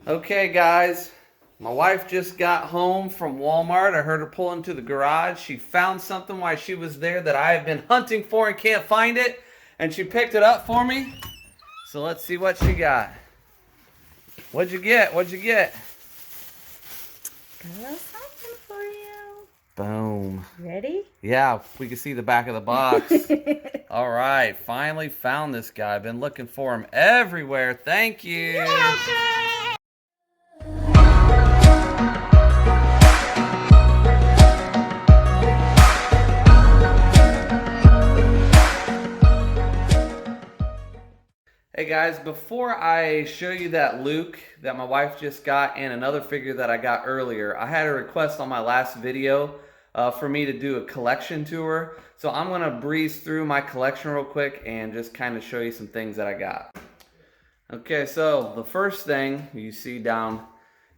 Okay, guys, my wife just got home from Walmart. I heard her pull into the garage. She found something while she was there that I have been hunting for and can't find it, and she picked it up for me. So let's see what she got. What'd you get? What'd you get? Got a little something for you. Boom. Ready? Yeah, we can see the back of the box. All right, finally found this guy. Been looking for him everywhere. Thank you. Hey guys, before I show you that Luke that my wife just got and another figure that I got earlier, I had a request on my last video for me to do a collection tour. So I'm going to breeze through my collection real quick and just kind of show you some things that I got. Okay, so the first thing you see down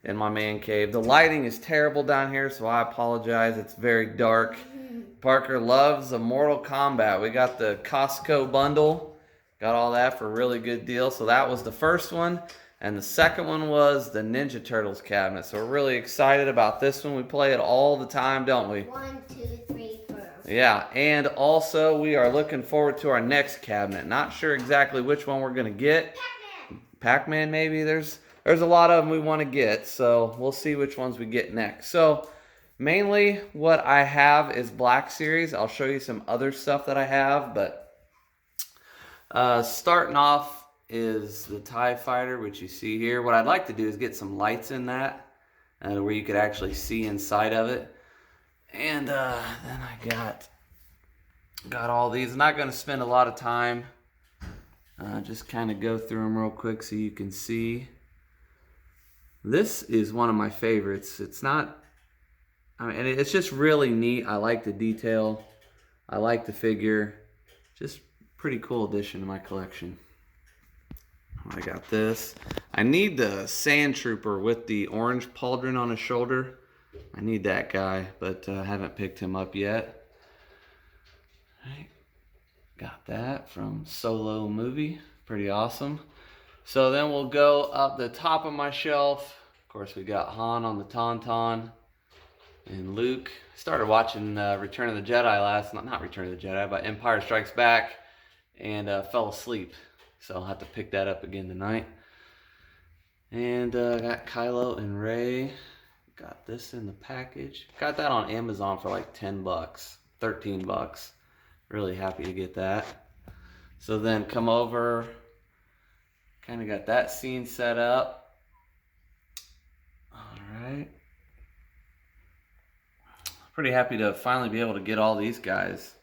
in my man cave, the lighting is terrible down here, so I apologize. It's very dark. Parker loves a Mortal Kombat. We got the Costco bundle. Got all that for a really good deal. So that was the first one. And the second one was the Ninja Turtles cabinet. So we're really excited about this one. We play it all the time, don't we? 1, 2, 3, 4. Yeah, and also we are looking forward to our next cabinet. Not sure exactly which one we're going to get. Pac-Man! Pac-Man maybe. There's a lot of them we want to get. So we'll see which ones we get next. So mainly what I have is Black Series. I'll show you some other stuff that I have, but starting off is the TIE Fighter, which you see here. What I'd like to do is get some lights in that, where you could actually see inside of it. And then I got all these. I'm not going to spend a lot of time. Just kind of go through them real quick so you can see. This is one of my favorites. It's not, I mean, it's just really neat. I like the detail. I like the figure. Just pretty cool addition to my collection. I got this. I need the Sand Trooper with the orange pauldron on his shoulder. I need that guy, but I haven't picked him up yet. All right. Got that from Solo movie. Pretty awesome. So then we'll go up the top of my shelf. Of course, we got Han on the Tauntaun and Luke. Started watching Return of the Jedi not Return of the Jedi, but Empire Strikes Back. And fell asleep, so I'll have to pick that up again tonight. And got Kylo and Rey. Got this in the package. Got that on Amazon for like 10 bucks, 13 bucks. Really happy to get that. So then come over, kind of got that scene set up. All right. Pretty happy to finally be able to get all these guys.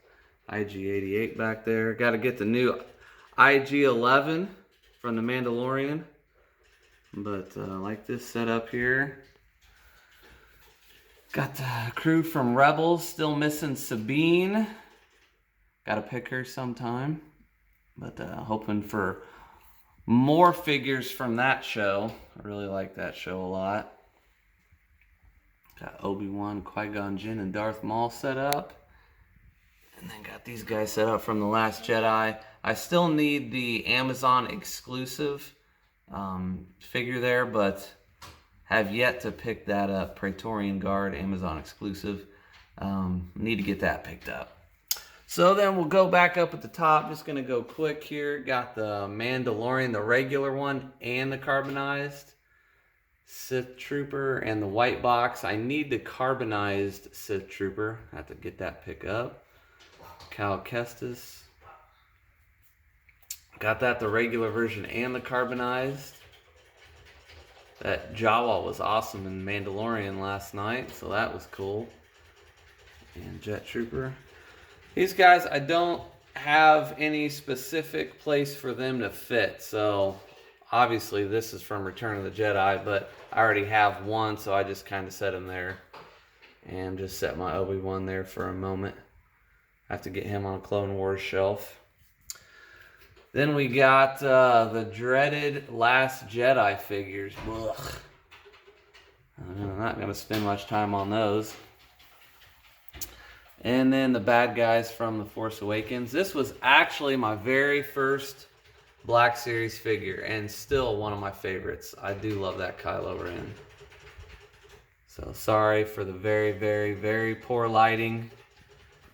IG-88 back there. Got to get the new IG-11 from The Mandalorian. But I like this setup here. Got the crew from Rebels. Still missing Sabine. Got to pick her sometime. But hoping for more figures from that show. I really like that show a lot. Got Obi-Wan, Qui-Gon Jinn, and Darth Maul set up. And then got these guys set up from The Last Jedi. I still need the Amazon exclusive figure there, but have yet to pick that up. Praetorian Guard, Amazon exclusive. Need to get that picked up. So then we'll go back up at the top. Just going to go quick here. Got the Mandalorian, the regular one, and the carbonized Sith Trooper, and the white box. I need the carbonized Sith Trooper. I have to get that pick up. Cal Kestis. Got that, the regular version and the carbonized. That Jawa was awesome in Mandalorian last night, so that was cool. And Jet Trooper. These guys, I don't have any specific place for them to fit, so obviously this is from Return of the Jedi, but I already have one, so I just kind of set him there. And just set my Obi-Wan there for a moment. I have to get him on a Clone Wars shelf. Then we got the dreaded Last Jedi figures. Ugh. I'm not going to spend much time on those. And then the bad guys from The Force Awakens. This was actually my very first Black Series figure, and still one of my favorites. I do love that Kylo Ren. So sorry for the very, very, very poor lighting.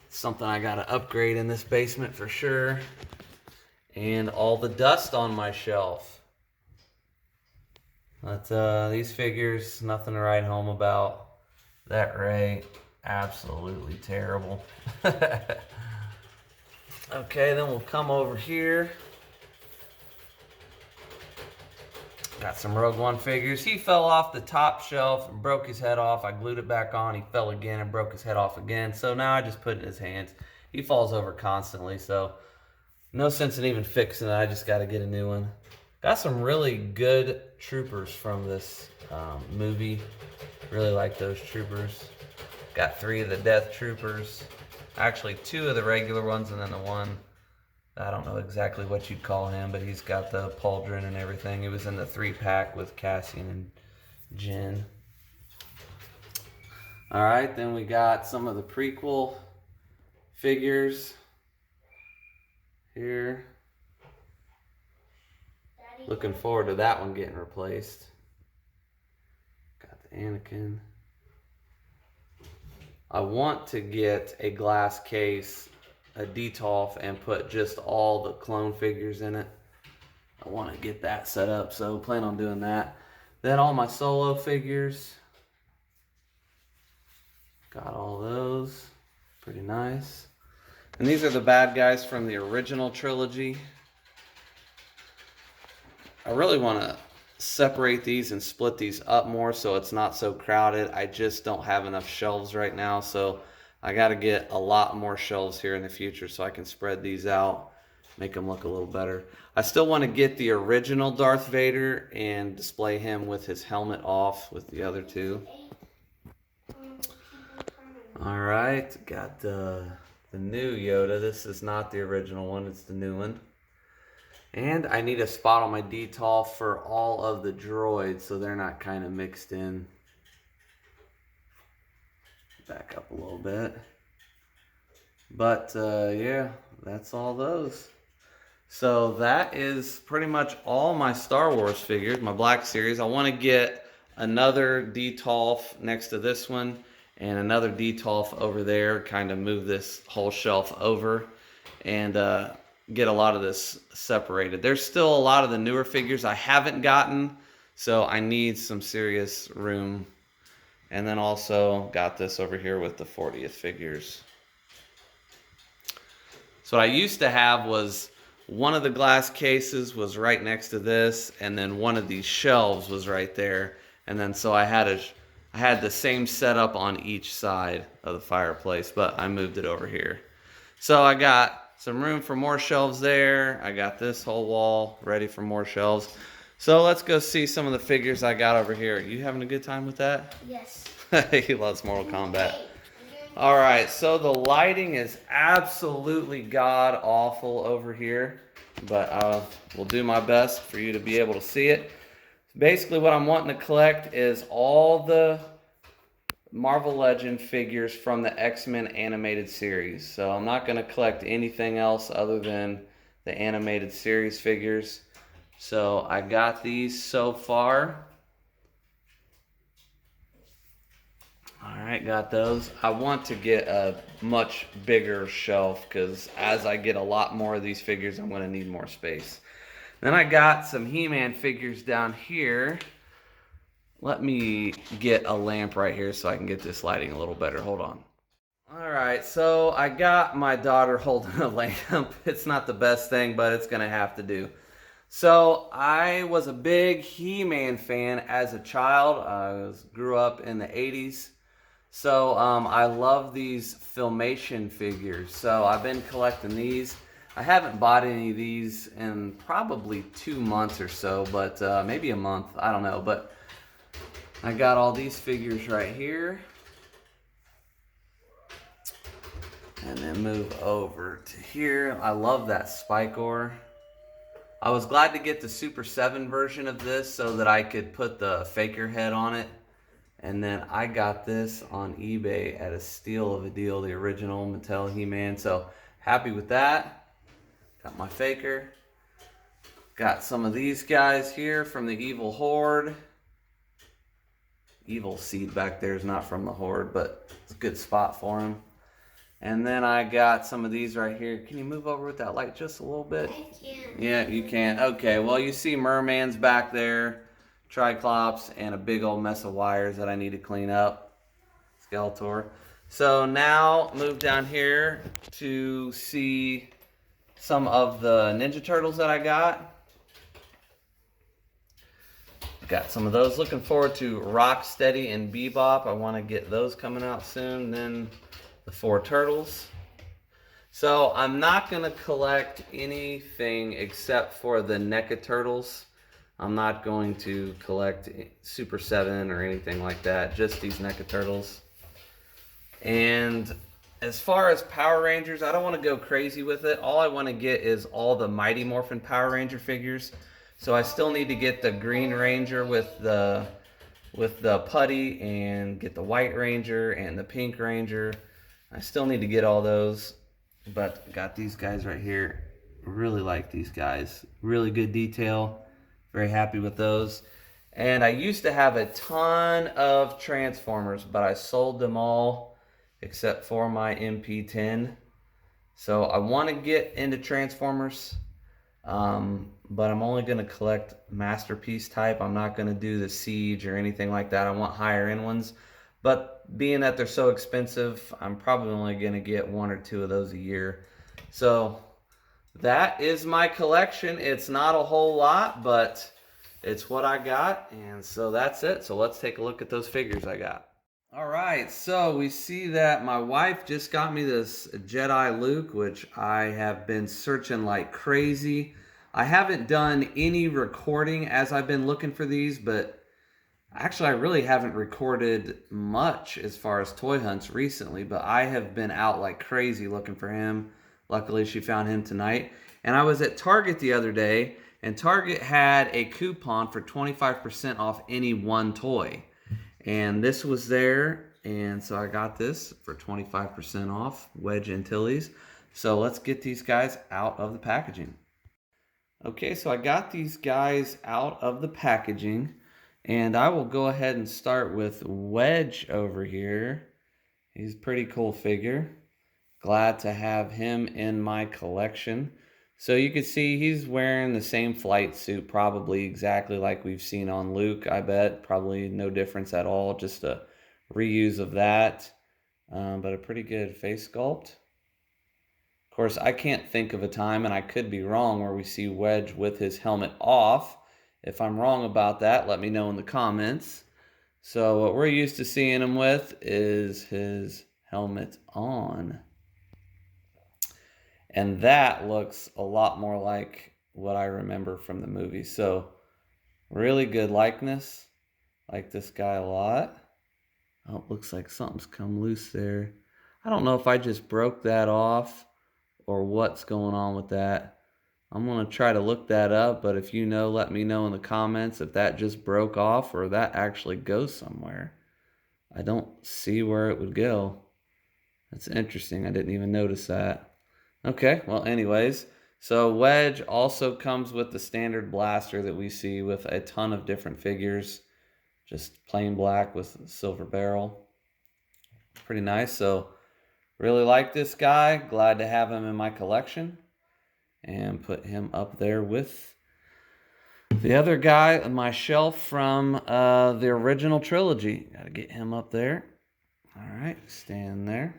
It's something I gotta upgrade in this basement for sure. And all the dust on my shelf. But these figures, nothing to write home about. That Rey, absolutely terrible. Okay, then we'll come over here. Got some Rogue One figures. He fell off the top shelf and broke his head off. I glued it back on. He fell again and broke his head off again. So now I just put it in his hands. He falls over constantly, so no sense in even fixing it. I just got to get a new one. Got some really good troopers from this movie. Really like those troopers. Got 3 of the Death Troopers. Actually, 2 of the regular ones, and then the one, I don't know exactly what you'd call him, but he's got the pauldron and everything. He was in the 3-pack with Cassian and Jyn. All right, then we got some of the prequel figures here. Looking forward to that one getting replaced. Got the Anakin. I want to get a glass case, a detolf, and put just all the clone figures in it. I want to get that set up, so plan on doing that. Then all my Solo figures. Got all those. Pretty nice. And these are the bad guys from the original trilogy. I really want to separate these and split these up more so it's not so crowded. I just don't have enough shelves right now, so I got to get a lot more shelves here in the future so I can spread these out, make them look a little better. I still want to get the original Darth Vader and display him with his helmet off with the other 2. Alright, got the new Yoda. This is not the original one, it's the new one. And I need a spot on my detolf for all of the droids so they're not kind of mixed in. Back up a little bit. But yeah, that's all those. So that is pretty much all my Star Wars figures, my Black Series. I want to get another detolf next to this one and another detolf over there, kind of move this whole shelf over and get a lot of this separated. There's still a lot of the newer figures I haven't gotten, so I need some serious room. And then also got this over here with the 40th figures. So what I used to have was one of the glass cases was right next to this, and then one of these shelves was right there. And then so I had the same setup on each side of the fireplace, but I moved it over here. So I got some room for more shelves there. I got this whole wall ready for more shelves. So let's go see some of the figures I got over here. You having a good time with that? Yes. He loves Mortal Kombat. All right, so the lighting is absolutely god awful over here, but I will do my best for you to be able to see it. Basically what I'm wanting to collect is all the Marvel Legend figures from the X-Men animated series. So I'm not going to collect anything else other than the animated series figures. So I got these so far. Alright, got those. I want to get a much bigger shelf because as I get a lot more of these figures, I'm going to need more space. Then I got some He-Man figures down here. Let me get a lamp right here so I can get this lighting a little better. Hold on. Alright, so I got my daughter holding a lamp. It's not the best thing, but it's going to have to do. So I was a big He-Man fan as a child. I grew up in the 80s. So I love these Filmation figures. So I've been collecting these. I haven't bought any of these in probably 2 months or so, but maybe a month. I don't know, but I got all these figures right here. And then move over to here. I love that Spike Ore. I was glad to get the Super 7 version of this so that I could put the Faker head on it. And then I got this on eBay at a steal of a deal, the original Mattel He-Man. So happy with that. Got my Faker. Got some of these guys here from the Evil Horde. Evil Seed back there is not from the Horde, but it's a good spot for him. And then I got some of these right here. Can you move over with that light just a little bit? I can. Yeah, you can. Okay, well, you see Merman's back there, Triclops, and a big old mess of wires that I need to clean up. Skeletor. So now move down here to see some of the Ninja Turtles that I got. Got some of those. Looking forward to Rocksteady and Bebop. I want to get those coming out soon. Then the 4 Turtles. So I'm not going to collect anything except for the NECA Turtles. I'm not going to collect Super 7 or anything like that. Just these NECA Turtles. And as far as Power Rangers, I don't want to go crazy with it. All I want to get is all the Mighty Morphin Power Ranger figures. So I still need to get the Green Ranger with the putty, and get the White Ranger and the Pink Ranger. I still need to get all those, but got these guys right here. Really like these guys. Really good detail. Very happy with those. And I used to have a ton of Transformers, but I sold them all except for my MP10. So I want to get into Transformers, but I'm only going to collect Masterpiece type. I'm not going to do the Siege or anything like that. I want higher end ones. But being that they're so expensive, I'm probably only going to get 1 or 2 of those a year. So that is my collection. It's not a whole lot, but it's what I got. And so that's it. So let's take a look at those figures I got. All right, so we see that my wife just got me this Jedi Luke, which I have been searching like crazy. I haven't done any recording as I've been looking for these, but actually I really haven't recorded much as far as toy hunts recently, but I have been out like crazy looking for him. Luckily she found him tonight. And I was at Target the other day, and Target had a coupon for 25% off any one toy. And this was there, and so I got this for 25% off, WEDGE Antilles. So let's get these guys out of the packaging. Okay, so I got these guys out of the packaging, and I will go ahead and start with Wedge over here. He's a pretty cool figure. Glad to have him in my collection. So you can see he's wearing the same flight suit, probably exactly like we've seen on Luke, I bet. Probably no difference at all, just a reuse of that. But a pretty good face sculpt. Of course, I can't think of a time, and I could be wrong, where we see Wedge with his helmet off. If I'm wrong about that, let me know in the comments. So what we're used to seeing him with is his helmet on. And that looks a lot more like what I remember from the movie. So really good likeness. Like this guy a lot. Oh, it looks like something's come loose there. I don't know if I just broke that off or what's going on with that. I'm going to try to look that up, but if you know, let me know in the comments if that just broke off or that actually goes somewhere. I don't see where it would go. That's interesting. I didn't even notice that. Okay, well anyways, so Wedge also comes with the standard blaster that we see with a ton of different figures. Just plain black with silver barrel. Pretty nice, so really like this guy. Glad to have him in my collection. And put him up there with the other guy on my shelf from the original trilogy. Gotta get him up there. Alright, stand there.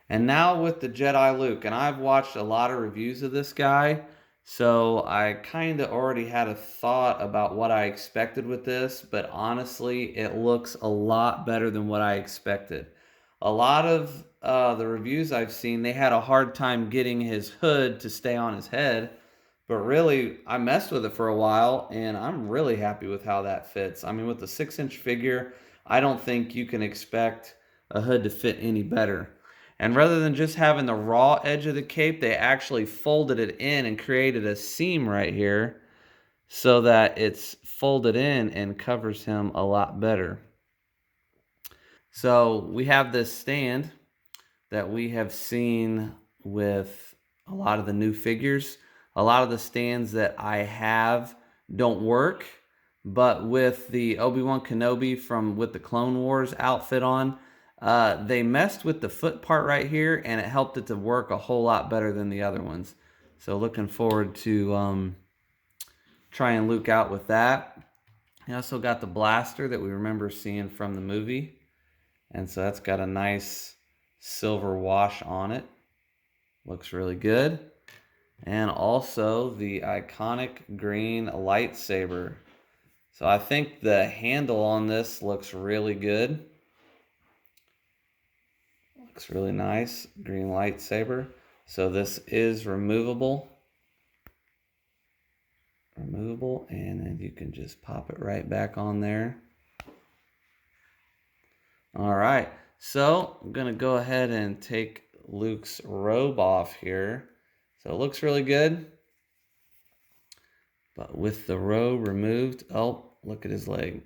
And now with the Jedi Luke, and I've watched a lot of reviews of this guy, so I kind of already had a thought about what I expected with this, but honestly, it looks a lot better than what I expected. A lot of the reviews I've seen, they had a hard time getting his hood to stay on his head, but really, I messed with it for a while, and I'm really happy with how that fits. I mean, with the 6-inch figure, I don't think you can expect a hood to fit any better. And rather than just having the raw edge of the cape, they actually folded it in and created a seam right here so that it's folded in and covers him a lot better. So we have this stand that we have seen with a lot of the new figures. A lot of the stands that I have don't work, but with the Obi-Wan Kenobi with the Clone Wars outfit on, they messed with the foot part right here, and it helped it to work a whole lot better than the other ones. So looking forward to trying Luke out with that. He also got the blaster that we remember seeing from the movie. And so that's got a nice silver wash on it. Looks really good. And also the iconic green lightsaber. So I think the handle on this looks really good. Looks really nice. Green lightsaber. So this is removable. And then you can just pop it right back on there. All right, so I'm gonna go ahead and take Luke's robe off here. So it looks really good, but with the robe removed, oh, look at his leg.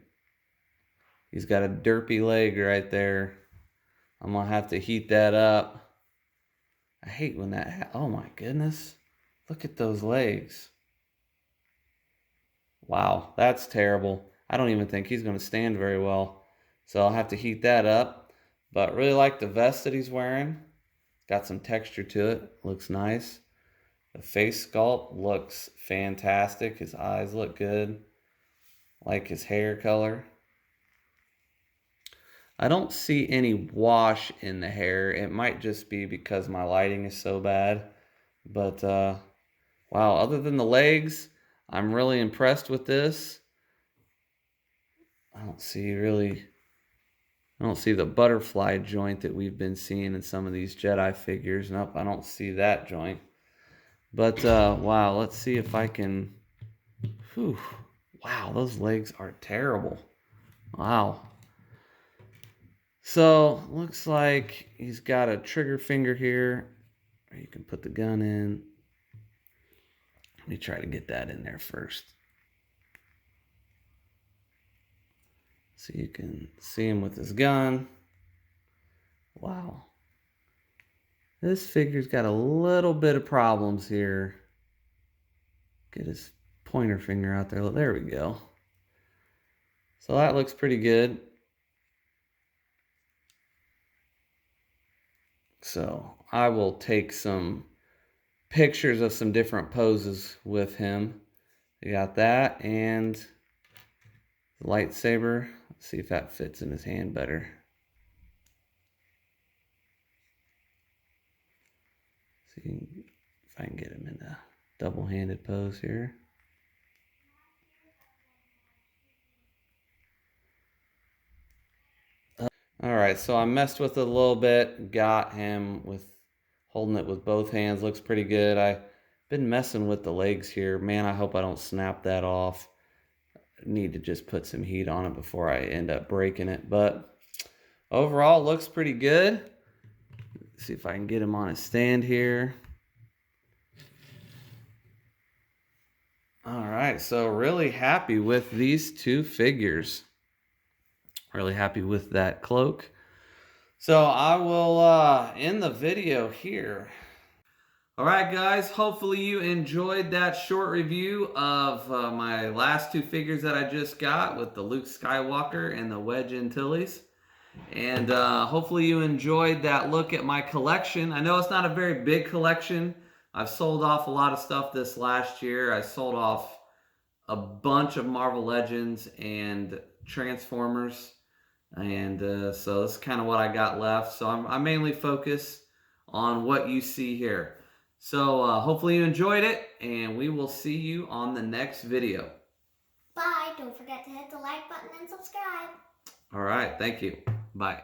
He's got a derpy leg right there. I'm gonna have to heat that up. I hate when that, oh my goodness. Look at those legs. Wow, that's terrible. I don't even think he's gonna stand very well. So I'll have to heat that up. But really like the vest that he's wearing. Got some texture to it. Looks nice. The face sculpt looks fantastic. His eyes look good. Like his hair color. I don't see any wash in the hair. It might just be because my lighting is so bad. But, wow, other than the legs, I'm really impressed with this. I don't see the butterfly joint that we've been seeing in some of these Jedi figures. Nope, I don't see that joint. But, wow, let's see if I can... Whew. Wow, those legs are terrible. Wow. So, looks like he's got a trigger finger here. You can put the gun in. Let me try to get that in there first. So you can see him with his gun. Wow. This figure's got a little bit of problems here. Get his pointer finger out there. There we go. So that looks pretty good. So I will take some pictures of some different poses with him. You got that and the lightsaber. Let's see if that fits in his hand better. See if I can get him in a double-handed pose here. All right, so I messed with it a little bit. Got him with holding it with both hands. Looks pretty good. I've been messing with the legs here. Man, I hope I don't snap that off. Need to just put some heat on it before I end up breaking it. But overall, looks pretty good. Let's see if I can get him on a stand here. All right, so really happy with these two figures. Really happy with that cloak. So I will end the video here. All right, guys, hopefully you enjoyed that short review of my last two figures that I just got with the Luke Skywalker and the WEDGE Antilles. And hopefully you enjoyed that look at my collection. I know it's not a very big collection. I've sold off a lot of stuff this last year. I sold off a bunch of Marvel Legends and Transformers. And so that's kind of what I got left. So I mainly focus on what you see here. So hopefully you enjoyed it, and we will see you on the next video. Bye. Don't forget to hit the like button and subscribe. All right. Thank you. Bye.